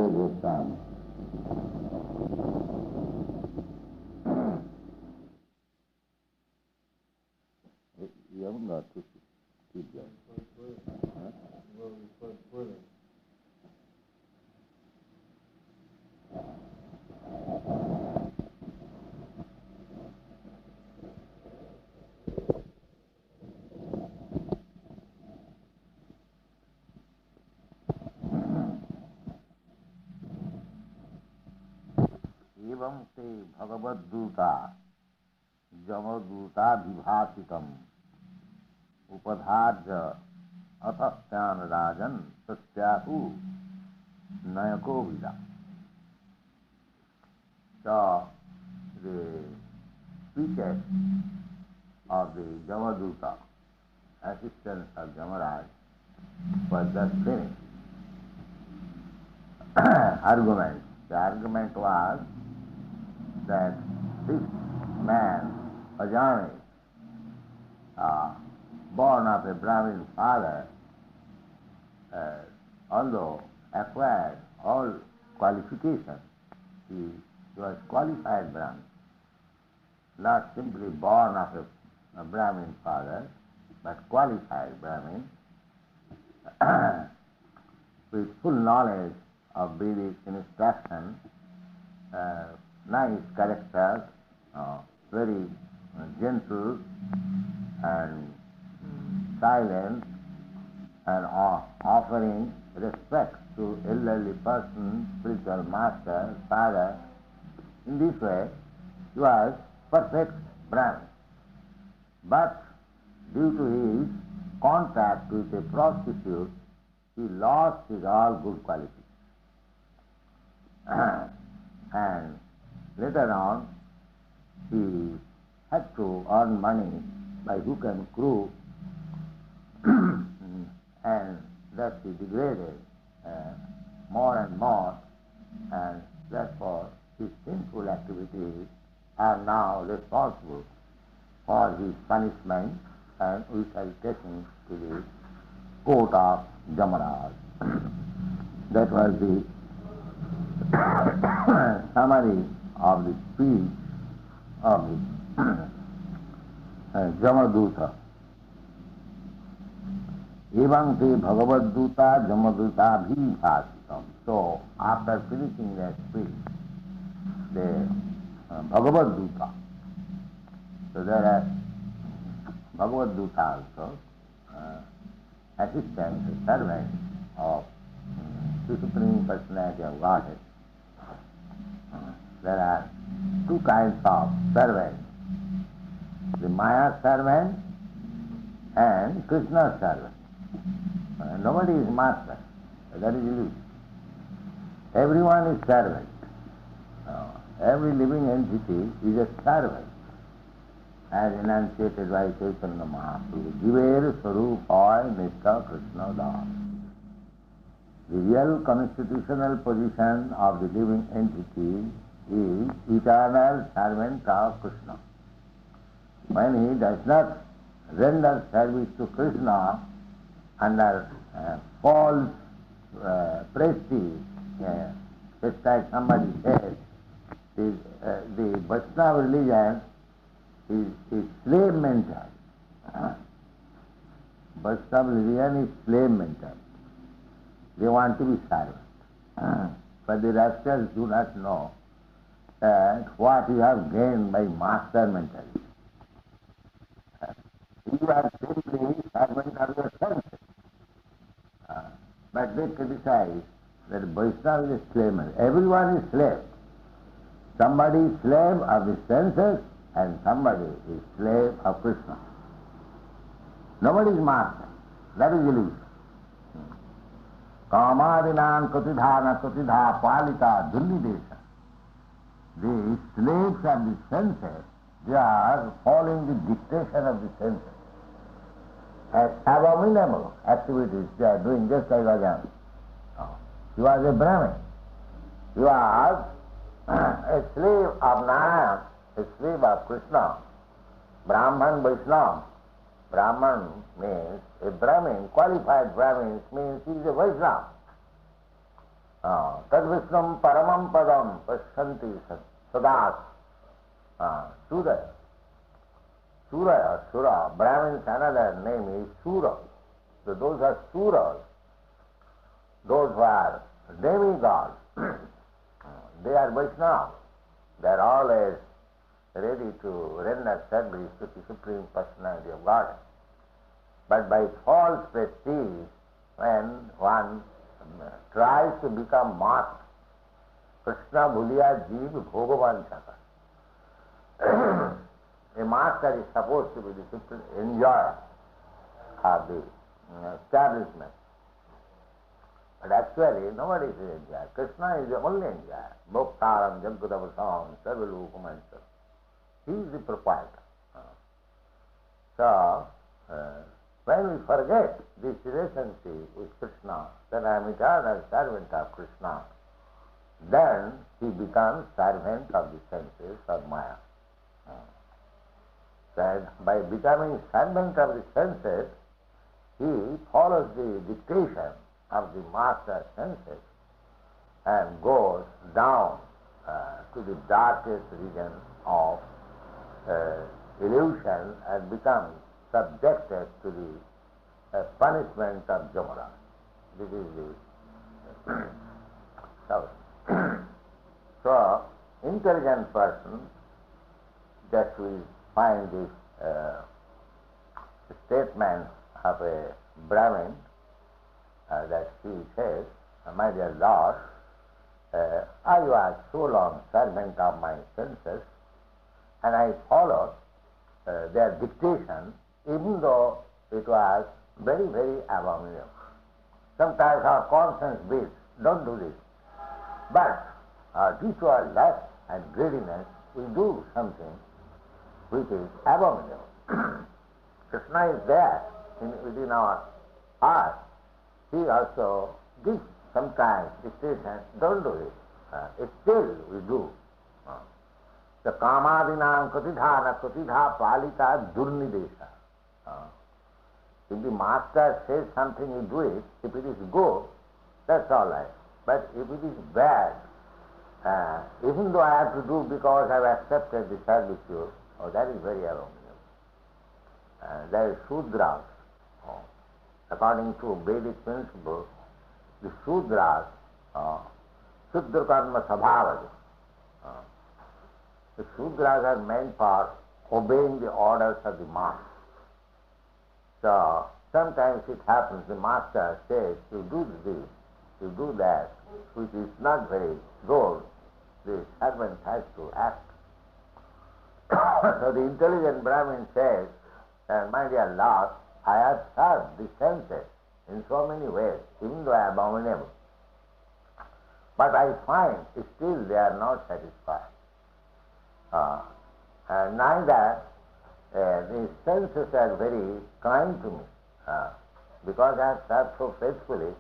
a good time. You haven't got to keep going. Huh? एवं ते भगवद्दूता जमदूता विभाषितम उपधार्य अतस्यान राजन सत्याहु नयको विदा. So the speeches of the Jamaduta, assistants of Jamaraj, was just finished. Argument. The argument was that this man, Ajami, born of a Brahmin father, although acquired all qualifications, he was qualified Brahmin, not simply born of a Brahmin father, but qualified Brahmin, with full knowledge of Vedic instruction, nice character, very gentle and silent, and offering respect to elderly person, spiritual master, father. In this way, he was perfect Brahmin. But due to his contact with a prostitute, he lost his all good qualities. And later on, he had to earn money by hook and crook, and thus he degraded more and more, and therefore his sinful activities are now responsible for his punishment, and we shall take him to the court of Jamaraj. That was the summary of the speech of the Jamaduta. Evam te Bhagavad-duta Jamaduta bhibhasitam. So, after finishing that speech, the Bhagavad-duta, so there are Bhagavad-duta also, assistant, servant of the Supreme Personality of Godhead. There are two kinds of servants, the Maya servant and Kṛṣṇa servant. Nobody is master, that is illusion. Everyone is servant. Every living entity is a servant, as enunciated by Chaitanya Mahaprabhu. Jiver Swarupāya Nitya Kṛṣṇa-dāsa. The real constitutional position of the living entity is eternal servant of Kṛṣṇa. When he does not render service to Kṛṣṇa under false prestige, just like somebody said, the Vaishnava religion is slave mentality. Vaishnava religion is slave mentality. They want to be servant. But the rascals do not know that what you have gained by master mentality. You are simply servant of your senses. But they criticize that Vaishnava is slave. Everyone is slave. Somebody is slave of the senses and somebody is slave of Kṛṣṇa. Nobody is master. That is illusion. Kāmādinām katidhāna katidhā pālita dhunnidesa. The slaves of the senses, they are following the dictation of the senses. And abominable activities they are doing, just like Ajami. He was a Brahmin. He was a slave of Narayana, a slave of Kṛṣṇa. Brahman Vaishnava. Brahman means a Brahmin, qualified Brahmin means he is a Vaishnava. Tad Vishnam Paramam Padam Pasyanti Sadas. Surya. Surya, Sura. Brahmin's another name is Sura. So those are Suras. Those who are demigods. They are Vaishnavas. They are always ready to render service to the Supreme Personality of God. But by false prestige, when one tries to become master, Kṛṣṇa bhuliya jeev bhogavan jatak. A master is supposed to be the supreme enjoyer of the establishment. But actually, nobody is an enjoyer. Kṛṣṇa is the only enjoyer. Bhoktaram jagadavasam sarvalukamansa. He is the proprietor. So, when we forget this relationship with Kṛṣṇa, that I am eternal servant of Kṛṣṇa, then he becomes servant of the senses or Maya. That by becoming servant of the senses, he follows the dictation of the master senses and goes down to the darkest region of illusion and becomes subjected to the punishment of Jamara. This is the so, so intelligent person, just we find this statement of a Brahmin that he says, my dear Lord, I was so long servant of my senses and I followed their dictation even though it was very, very abominable. Sometimes our conscience beats, don't do this. But due to our lust and greediness, we do something which is abominable. Kṛṣṇa is there within our heart. He also gives sometimes dictation, don't do it. Still we do. The kamadinam kratidha palita durnidesha. If the master says something, you do it. If it is good, that's all right. But if it is bad, even though I have to do because I have accepted the servitude, that is very abominable. There is Shudras. According to Vedic principle, the Shudras, Shudra Karma Sabhavadi. The Shudras are meant for obeying the orders of the master. So sometimes it happens, the master says, you do this, you do that, which is not very good, the servant has to act. So the intelligent Brahmin says, my dear Lord, I have served the senses in so many ways, even though I am abominable. But I find still they are not satisfied. And neither the senses are very kind to me. Because I have served so faithfully,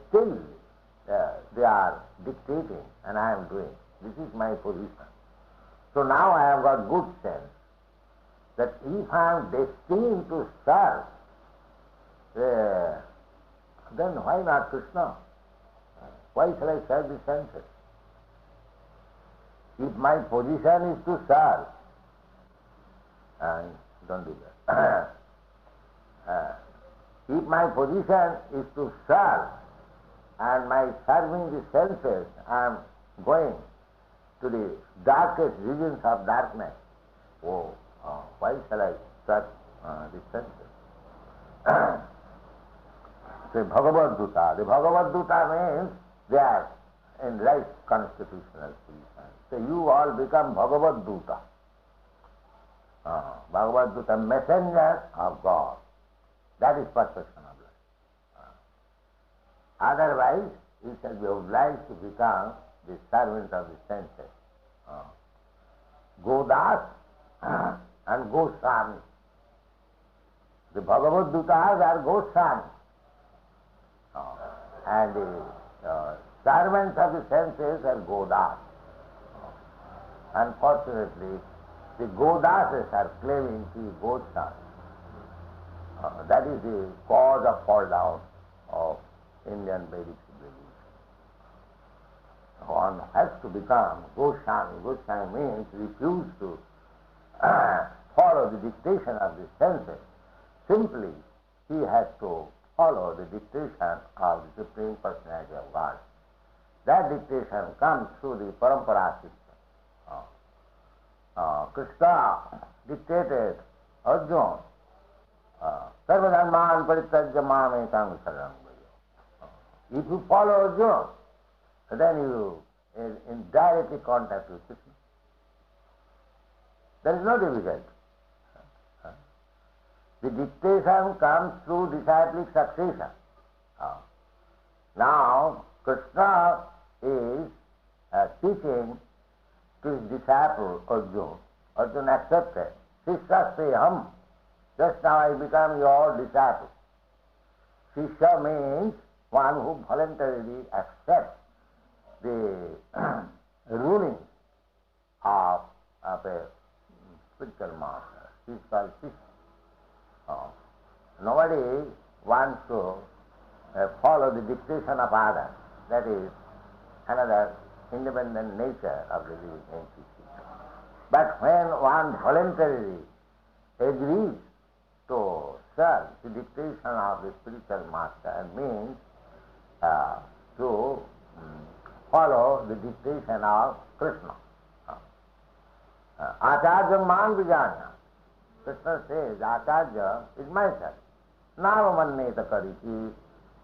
still they are dictating and I am doing. This is my position. So now I have got good sense that if I am destined to serve, then why not Kṛṣṇa? Why shall I serve the senses? If my position is to serve, don't do that. If my position is to serve, and by serving the senses I am going to the darkest regions of darkness, why shall I serve the senses? The Bhagavad Dutta. The Bhagavad Dutta means they are in right constitutional position. So you all become Bhagavad Dutta. Bhagavad Dutta, messenger of God. That is perfection of life. Otherwise, you shall be obliged to become the servant of the senses. Godas and Goswami. The Bhagavad Duttas are Goswami. And the servants of the senses are Godas. Unfortunately, the Godasas are claiming to be Goswami. That is the cause of fall down of Indian Vedic civilization. one has to become Goswami. Goswami means refuse to follow the dictation of the senses. Simply, he has to follow the dictation of the Supreme Personality of God. That dictation comes through the parampara system. Kṛṣṇa dictated Arjuna, Sarvadharman parityajya mam ekam saranam vraja. If you follow Arjuna, then you are in directly contact with Krishna. There is no difficulty. The dictation comes through disciplic succession. Now, Kṛṣṇa is teaching to his disciple Arjuna. Arjuna accepted. Shishya seham. Just now I become your disciple. Shishya means one who voluntarily accepts the ruling of a spiritual master. He is called Shishya. Nobody wants to follow the dictation of others. That is another independent nature of the living entity. But when one voluntarily agrees to serve the dictation of the spiritual master, means to follow the dictation of Krishna. Acharya man vijanya. Krishna says, Acharya is myself. Nāma manneta kariti.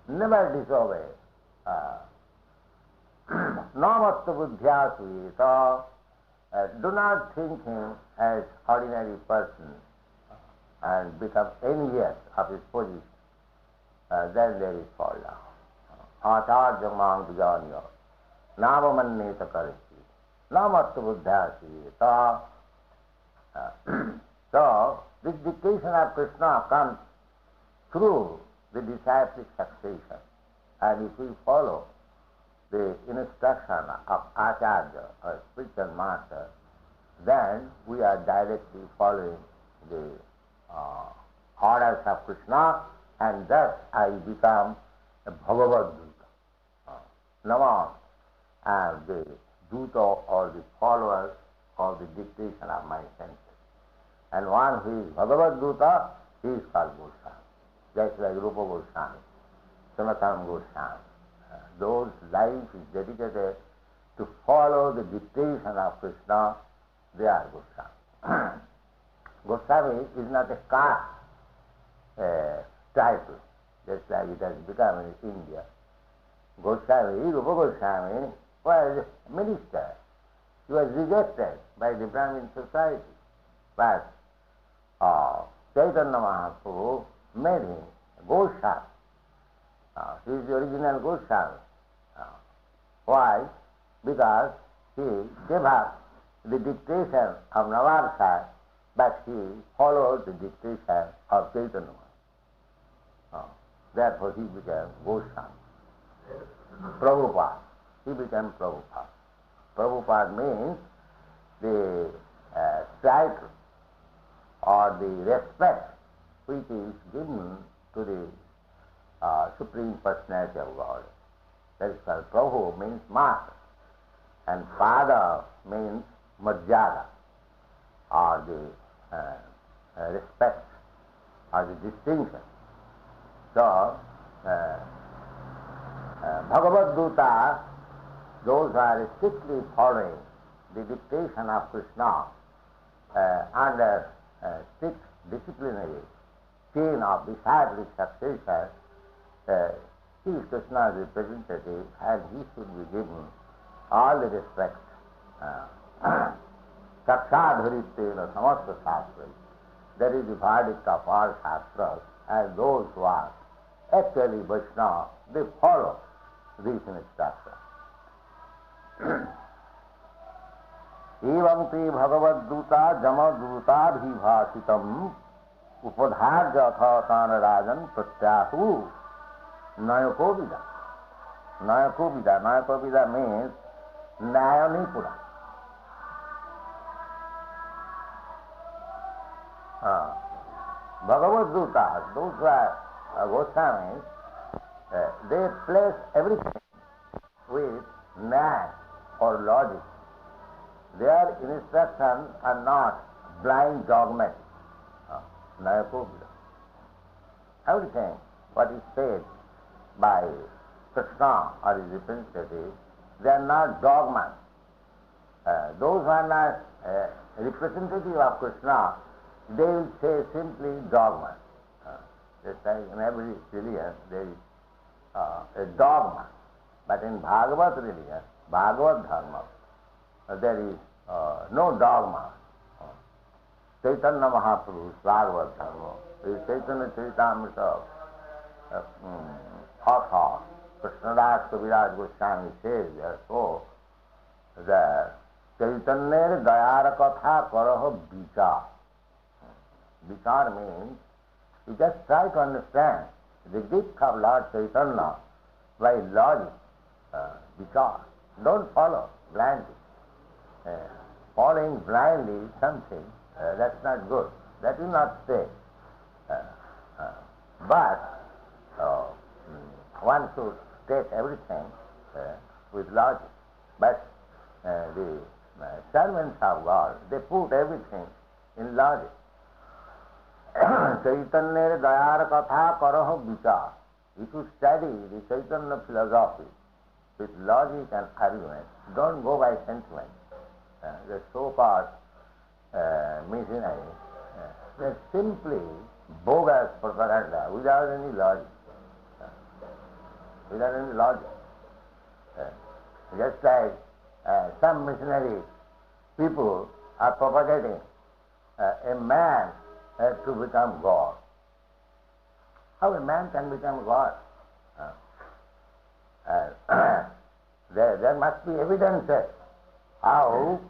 Never disobey. Namastu mithyā.You. Do not think him as ordinary person and become envious of his position. Then there is fall down. Acharya man vijanya. Nāma manneta kariti. Namastu mithyā.You. So, this dictation of Krishna comes through the disciplic succession. And if we follow the instruction of Acharya or spiritual master, then we are directly following the orders of Krishna, and thus I become a Bhagavad Duta. Naman, and the Duta or the followers of the dictation of my senses. And one who is Bhagavad Duta, he is called Goswami. Just like Rupa Goswami, Sanatana Goswami. Those life is dedicated to follow the dictation of Krishna, they are Goswami. Goswami is not a caste title, just like it has become in India. Goswami, Rupa Goswami, was a minister. He was rejected by the Brahmin society. But Chaitanya Mahaprabhu made him Goswami. He is the original Goswami. Why? Because he gave up the dictation of Navarsa, but he followed the dictation of Chaitanya Mahaprabhu. Therefore he became Goswami. Prabhupada. He became Prabhupada. Prabhupada means the title or the respect which is given to the Supreme Personality of God. That is called Prabhu means master, and Pada means Madhyāda, or the respect or the distinction. So, Bhagavad Duta, those who are strictly following the dictation of Krishna under strict disciplinary chain of disciplic succession, he is Krishna's representative, and he should be given all the respect. Saksādharitena samasta sastras. That is the verdict of all shastras, and those who are actually Vaishnava, they follow these instructions. Evam te bhagavad duta jama duta bhibhasitam upadharja atha rajan pratyahu nayakovida. Nayakovida. Nayakovida means Nayanipura. Bhagavad Dutas, those who are Goswamis, they place everything with Naya, or logic. Their instructions are not blind dogmatic. Nayakobhira. Everything what is said by Kṛṣṇa or his representative, they are not dogmas. Those who are not representative of Kṛṣṇa, they will say simply dogma. Just like in every religion there is a dogma. But in Bhagavad religion, Bhagavad Dharma, there is no dogma. Chaitanya Mahaprabhu, Bhagavad Dharma, Chaitanya Charitamrita, author, Kṛṣṇa-dāsa Kaviraj Goswami says therefore that Chaitanya Dayara Katha Karaha Vichar. Vichar means you just try to understand the gift of Lord Chaitanya by logic, vichar. Don't follow blindly. Following blindly something, that's not good. That will not stay. But one should take everything with logic. But the servants of God, they put everything in logic. Chaitanya Dayara Katha Karaha Vichar. If you study the Chaitanya philosophy with logic and argument, don't go by sentiment. The so-called missionary, they're simply bogus propaganda without any logic. Without any logic. Just like some missionary people are propagating a man to become God. How a man can become God? There must be evidences how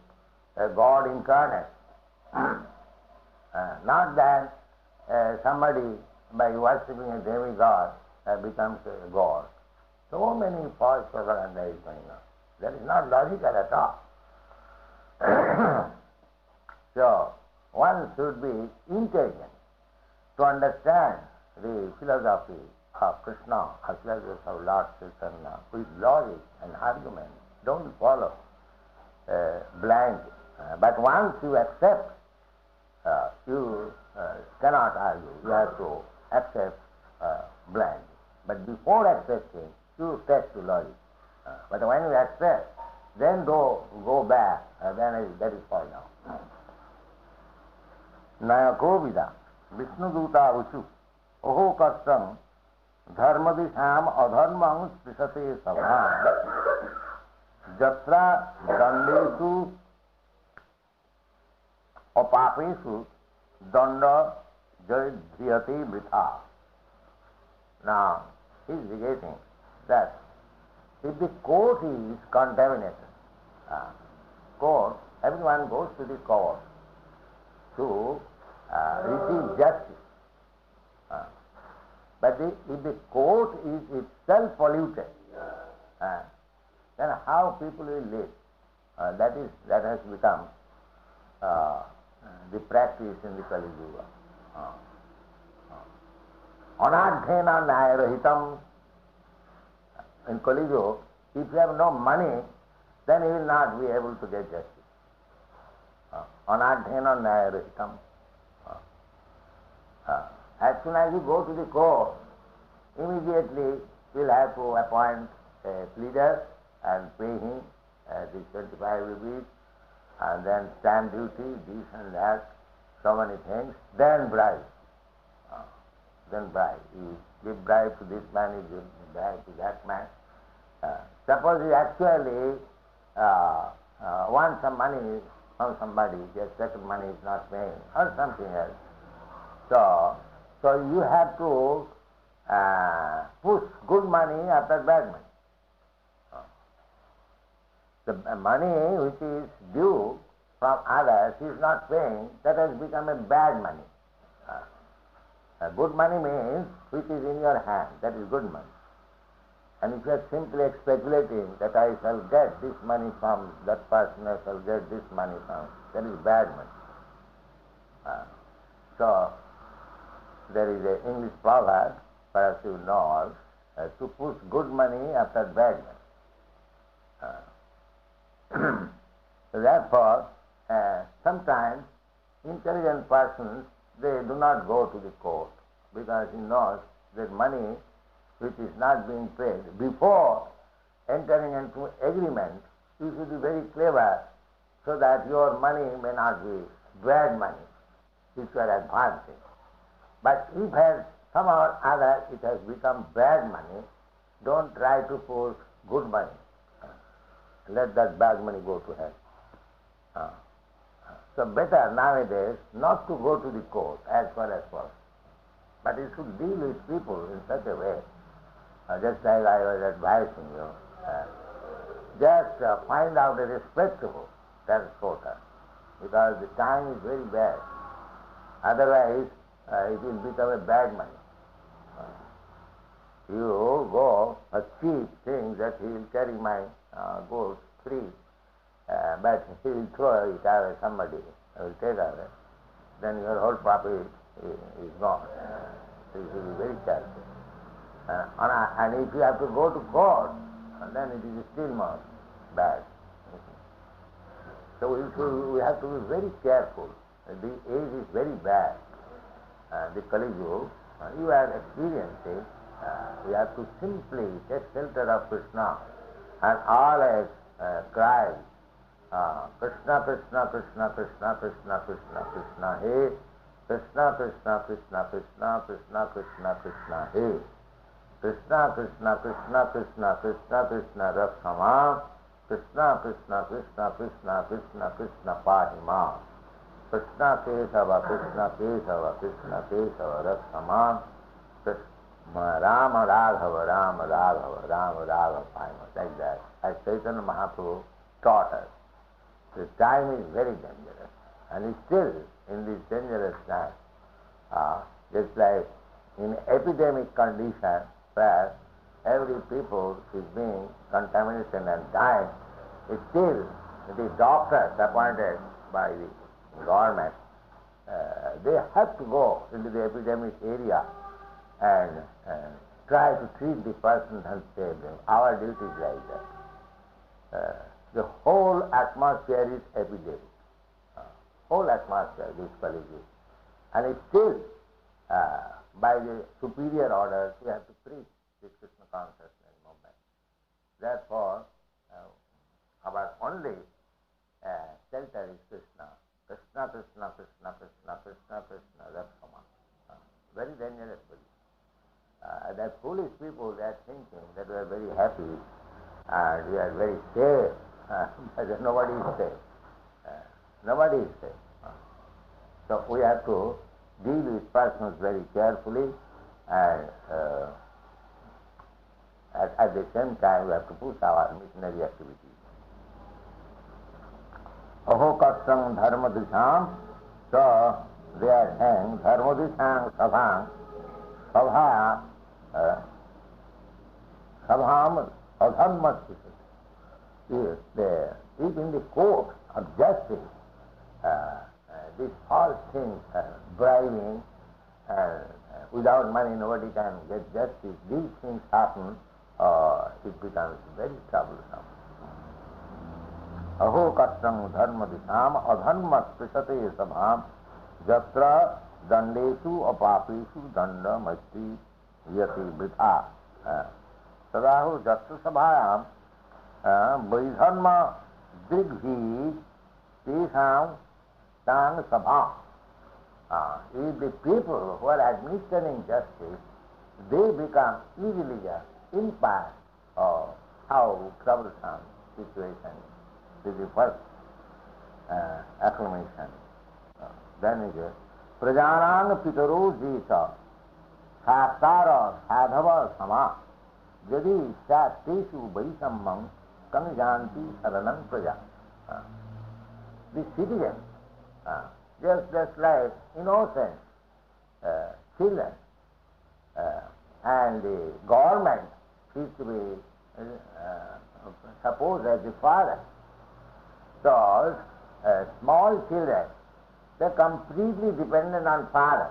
a God incarnate. Not that somebody by worshipping a demigod becomes a God. So many false propaganda is going on. That is not logical at all. So one should be intelligent to understand the philosophy of Kṛṣṇa, or philosophy of Lord Chaitanya, with logic and argument. Don't follow blindly. But once you accept, you cannot argue. You have to accept blindly. But before accepting, you test to logic. But when you accept, then go back, then that is fall down. Nayakobhira, Vishnuduta Uchu, Oho Kastam, Dharmadisham Adharmang Sprisate Sabha, Jatra Dandesu Opapesu Danda Jayadhriyate Vritha. Now, he is indicating that if the court is contaminated, court, everyone goes to the court to receive justice. But if the court is itself polluted, then how people will live? That has become the practice in the Kali Yuga. Anadhena Nayarahitam. In Kali Yuga, if you have no money, then you will not be able to get justice. Anadhena Nayarahitam. As soon as you go to the court, immediately you will have to appoint a pleader and pay him the 25 rupees, and then stamp duty, this and that, so many things, then bribe. Then bribe. You give bribe to this man, you give bribe to that man. Suppose you actually want some money from somebody, just second money is not paying, or something else. So you have to push good money after bad money. The money which is due from others is not paying, that has become a bad money. Good money means which is in your hand, that is good money. And if you are simply speculating that I shall get this money from that person, I shall get this money from, that is bad money. So there is an English proverb, perhaps you know, to push good money after bad money. So therefore, sometimes intelligent persons, they do not go to the court because he knows that money which is not being paid, before entering into agreement, you should be very clever so that your money may not be bad money which you are advancing. But if somehow or other it has become bad money, don't try to push good money. Let that bad money go to hell. So better nowadays not to go to the court as far as possible. But you should deal with people in such a way, just like I was advising you, just find out a respectable transporter, because the time is very bad. Otherwise, it will become a bad money. You go a cheap thing that he will carry my goods free, but he will throw it away, somebody will take away, then your whole profit is gone. So you should be very careful. And if you have to go to court, then it is still more bad. So we have to be very careful. The age is very bad. The Kali Yuga, you have experienced it. We have to simply take shelter of Krishna and always cry, Krishna, Krishna, Krishna, Krishna, Krishna, Krishna, Krishna, He, Krishna, Krishna, Krishna, Krishna, Krishna, Krishna, Krishna, He, Krishna, Krishna, Krishna, Krishna, Krishna, Krishna, Rakshama, Krishna, Krishna, Krishna, Krishna, Krishna, Krishna, Pahima, Krishna, Kesava, Krishna, Kesava, Krishna, Kesava, Rakshama, Rama, Raghava, Rama, Raghava, Rama, Raghava, Pahima, like that. As Chaitanya Mahaprabhu taught us. The time is very dangerous, and still in this dangerous time, just like in epidemic condition where every people is being contaminated and dying, still the doctors appointed by the government, they have to go into the epidemic area and try to treat the person and save them. Our duty is like that. The whole atmosphere is epidemic. Whole atmosphere is Kali Yuga. And still, by the superior orders, we have to preach this Krishna consciousness movement. Therefore, our only shelter is Krishna. Krishna, Krishna, Krishna, Krishna, Krishna, Krishna, Rakshama. Very dangerous. That foolish people, they are thinking that we are very happy and we are very safe. But nobody is safe. Nobody is safe. So we have to deal with persons very carefully, and at the same time we have to push our missionary activities. Aho Kṛṣṇa dharma disham, so they are saying dharma disham sabham, sabham adharma. If in the court of justice, these false things, bribing, without money nobody can get justice, these things happen, it becomes very troublesome. Aho Kṛṣṇa dharma disham adharma sprisate sabham jatra dandesu apapeshu danda masti yati vritha. Sadahu jatra sabhayam vaidharma dighi tesham tang sabha. If the people who are administering justice, they become easily impact of how troublesome situation is the first acclamation. Then it is prajanang pitaro jeta sastara sadhava sama jadi sateshu vaisammam kanjanti saranam praja. The citizens, just like innocent children, and the government is to be supposed as the father. So small children, they are completely dependent on father.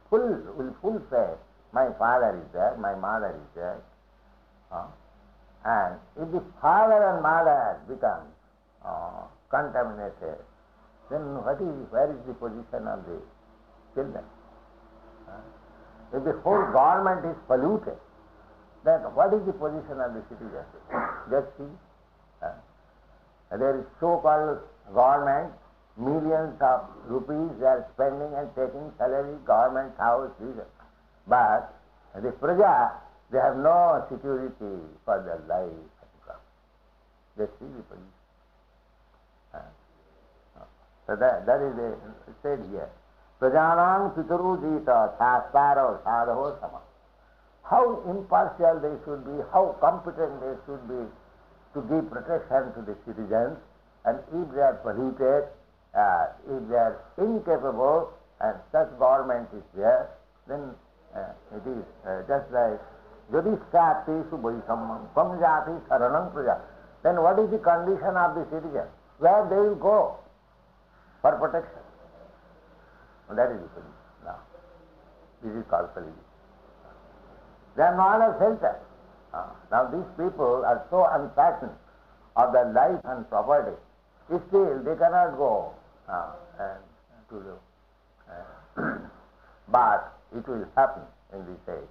Full faith. My father is there, my mother is there. And if the father and mother become contaminated, then where is the position of the children? If the whole government is polluted, then what is the position of the citizen? Just see, there is so-called government, millions of rupees they are spending and taking salary, government house, but the praja, they have no security for their life. Just see the position. So that is said here. Prajanang pitarujita sasparo sadho sama. How impartial they should be, how competent they should be to give protection to the citizens, and if they are polluted, if they are incapable, and such government is there, then it is just like Jadishkati Subhaisammam Pamjati Saranam Praja. Then what is the condition of the citizen? Where they will go for protection? That is the position. Now, this is called Kali. They are not a shelter. Now these people are so uncertain of their life and property. Still they cannot go to the but it will happen in this age.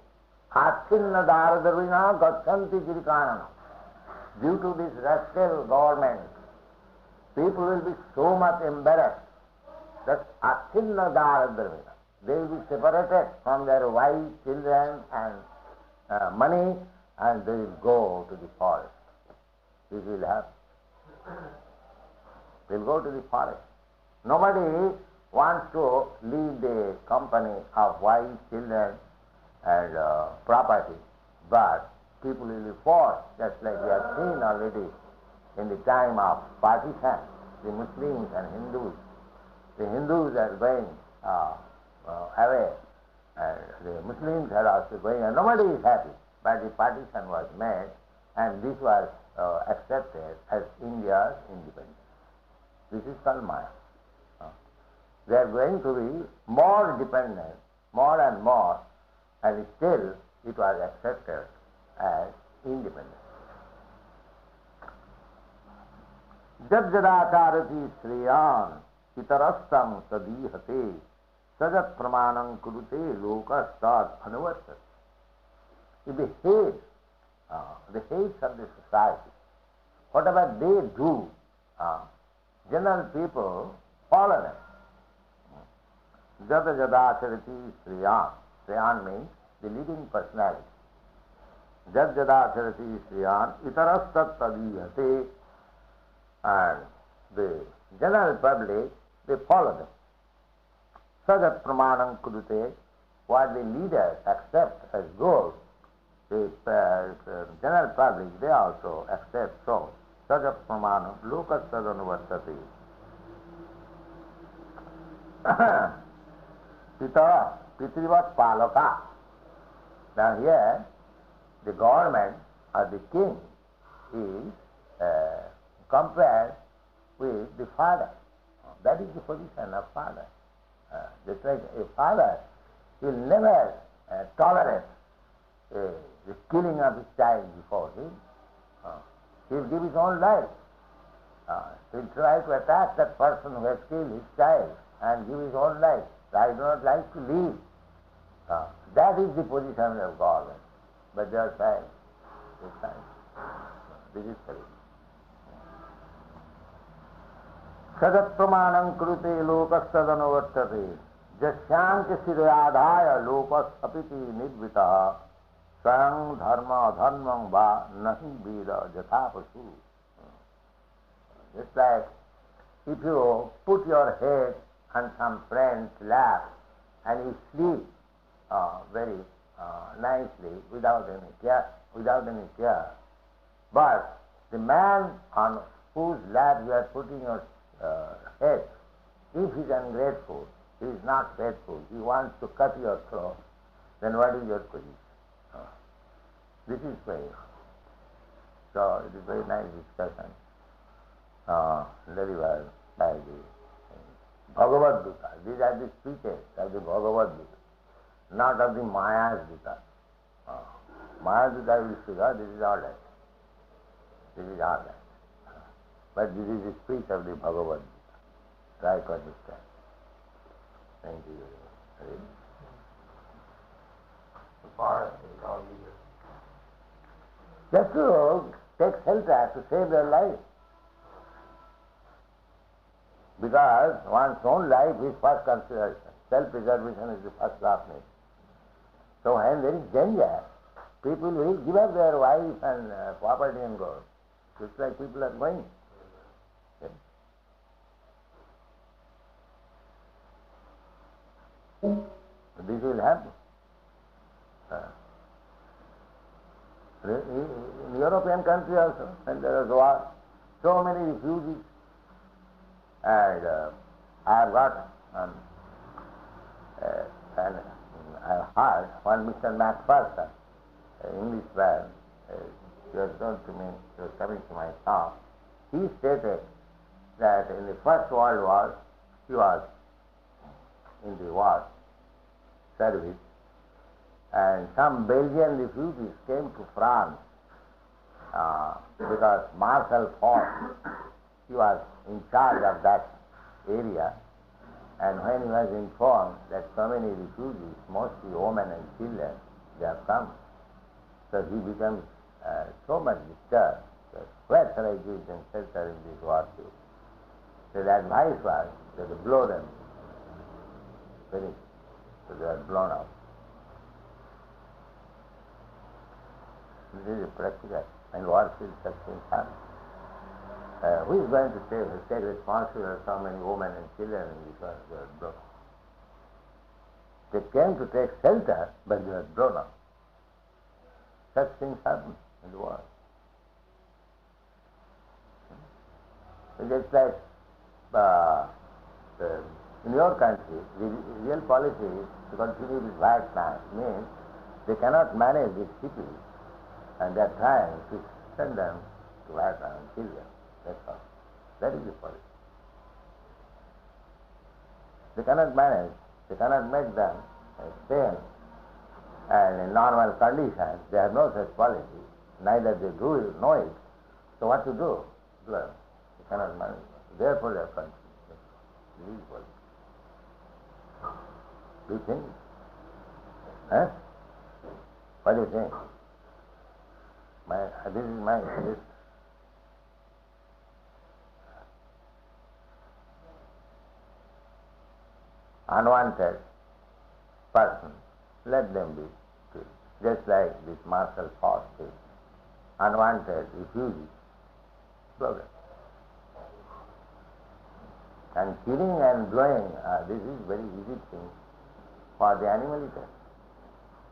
Athinna daradharvina gachanti jirikana. Due to this rascal government, people will be so much embarrassed that athinna daradharvina. They will be separated from their wives, children and money, and they will go to the forest. This will happen. They will go to the forest. Nobody wants to leave the company of wives, children and property, but people will be forced, just like we have seen already in the time of partition, the Muslims and Hindus. The Hindus are going away, and the Muslims are also going, and nobody is happy. But the partition was made, and this was accepted as India's independence. This is called Maya. They are going to be more dependent, more and more, and still it was accepted as independence. Jad jadacharati sriyan itarastam sadihate sajat pramanam kurute lokastat anuvartat. If they hate the hates of the society, whatever they do, general people follow them. Jada jadacharati sriyan. Sriyan means the leading personality. Jad jadacharati sriyan itarastat tadihate, and the general public, they follow them. Sajat pramanam kudute, what the leaders accept as gold, the general public, they also accept so. Sajat pramanam lokas tadanuvartati. Pita pitrivat palaka. Now here, the government or the king is compared with the father. That is the position of father. Just like a father will never tolerate the killing of his child before him. He will give his own life. He will try to attack that person who has killed his child and give his own life. I do not like to live. That is the position of government. But they are saying, this is correct. Sadat pramanam krute lokas tadanuvartate jasyanka siddhayadhaya lokas apiti nidvitaha sayang dharma dharmam va nahi veda jatapasu. Just like if you put your head on some friend's lap and you sleep very nicely without any care, but the man on whose lap you are putting your head, if he is ungrateful, he is not faithful, he wants to cut your throat, then what is your position? This is very. So it is very nice discussion. Delivered by the Bhagavad Gita. These are the speeches of the Bhagavad Gita, not of the Maya's Gita. Maya's Gita will figure, this is all right. This is all that. But this is the speech of the Bhagavad Gita. Try to understand. Thank you very much. The forest is all leaders. Just to take shelter to save their life. Because one's own life is first consideration. Self-preservation is the first last need. So when there is danger, people will give up their wife and property and go. Just like people are going. Yes. This will happen. In European country also, when there is war, so many refugees. And I have got and I have heard one Mr. Macpherson, an English man, he was known to me, he was coming to my shop. He stated that in the First World War, he was in the war service, and some Belgian refugees came to France because Marshal Foch, he was in charge of that area, and when he was informed that so many refugees, mostly women and children, they have come, so he becomes so much disturbed that where shall I give them shelter in this war field? So the advice was that to blow them, finish. So they are blown up. This is practical, and war field such things happen. Who is going to take responsibility for so many women and children because they are blown up? They came to take shelter, but they are blown up. Such things happen in the world. It's just like in your country, the real policy is to continue with Vietnam. Means they cannot manage these cities, and they are trying to send them to Vietnam and kill them. That's all. That is the policy. They cannot manage, they cannot make them stay and in normal conditions. They have no such policy, neither they do know it. So what to do? They cannot manage. Therefore they are country. This is policy. Do you think? Huh? What do you think? This is my suggestion. Unwanted person, let them be killed. Just like this Marshal Foch did. Unwanted refugees, blow them. And killing and blowing, this is very easy thing for the animal eaters,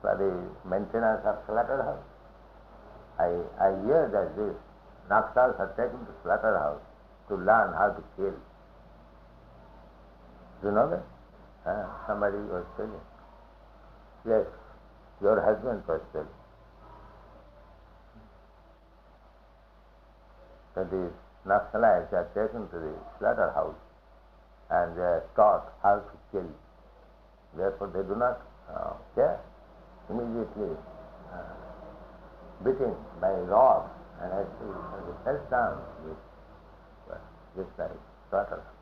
for the maintenance of slaughterhouse. I hear that this Naxals are taken to slaughterhouse to learn how to kill. Do you know that? Somebody was telling. Yes, your husband was telling. That the Naxalites are taken to the slaughterhouse and they are taught how to kill. Therefore they do not care. Immediately beaten by rods and as they fell down with just like slaughterhouse.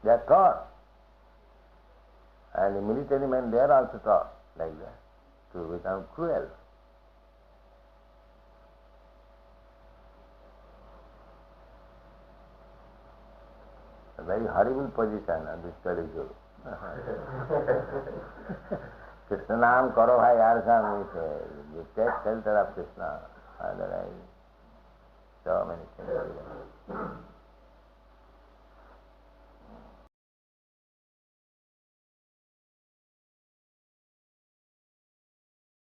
They are taught. And the military men, they are also taught like that, to become cruel. A very horrible position on this Kali-Yuga. Kṛṣṇa-nāma koro bhāi arsam means you take shelter of Kṛṣṇa. Otherwise, so many things.